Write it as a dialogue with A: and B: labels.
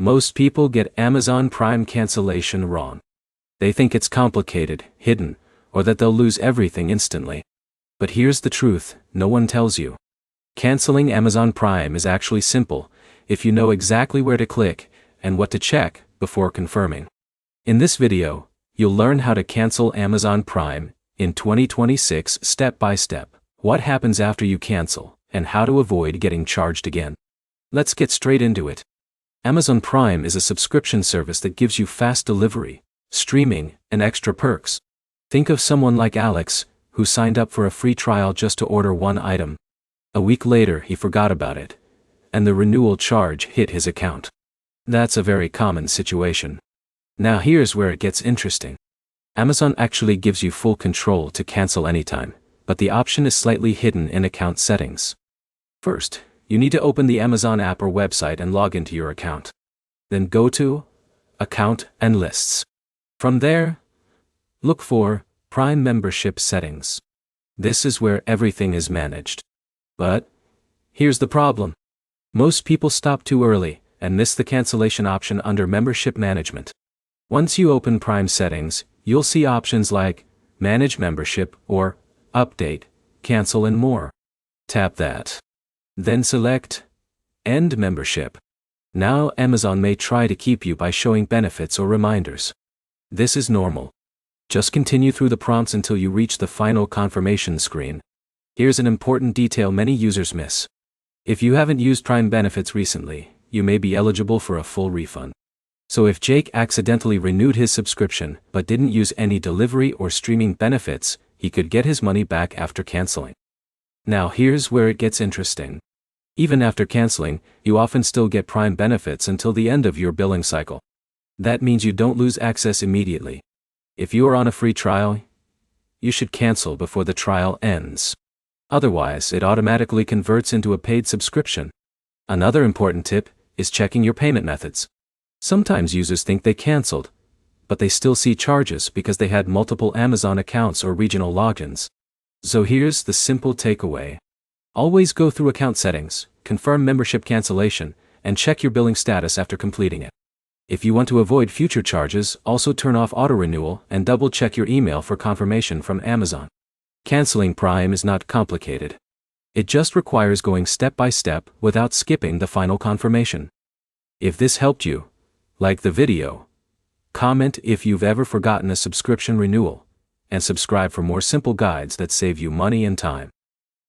A: Most people get Amazon Prime cancellation wrong. They think it's complicated, hidden, or that they'll lose everything instantly. But here's the truth, no one tells you. Canceling Amazon Prime is actually simple, if you know exactly where to click, and what to check, before confirming. In this video, you'll learn how to cancel Amazon Prime in 2026 step by step, what happens after you cancel, and how to avoid getting charged again. Let's get straight into it. Amazon Prime is a subscription service that gives you fast delivery, streaming, and extra perks. Think of someone like Alex, who signed up for a free trial just to order one item. A week later he forgot about it, and the renewal charge hit his account. That's a very common situation. Now here's where it gets interesting. Amazon actually gives you full control to cancel anytime, but the option is slightly hidden in account settings. First, you need to open the Amazon app or website and log into your account. Then go to Account and Lists. From there, look for Prime Membership Settings. This is where everything is managed. But here's the problem. Most people stop too early and miss the cancellation option under Membership Management. Once you open Prime settings, you'll see options like Manage Membership or Update, Cancel and more. Tap that. Then select End Membership. Now Amazon may try to keep you by showing benefits or reminders. This is normal. Just continue through the prompts until you reach the final confirmation screen. Here's an important detail many users miss. If you haven't used Prime benefits recently, you may be eligible for a full refund. So if Jake accidentally renewed his subscription but didn't use any delivery or streaming benefits, he could get his money back after canceling. Now here's where it gets interesting. Even after canceling, you often still get Prime benefits until the end of your billing cycle. That means you don't lose access immediately. If you are on a free trial, you should cancel before the trial ends. Otherwise, it automatically converts into a paid subscription. Another important tip is checking your payment methods. Sometimes users think they canceled, but they still see charges because they had multiple Amazon accounts or regional logins. So here's the simple takeaway. Always go through account settings, confirm membership cancellation, and check your billing status after completing it. If you want to avoid future charges, also turn off auto-renewal and double-check your email for confirmation from Amazon. Canceling Prime is not complicated. It just requires going step by step without skipping the final confirmation. If this helped you, like the video, comment if you've ever forgotten a subscription renewal, and subscribe for more simple guides that save you money and time.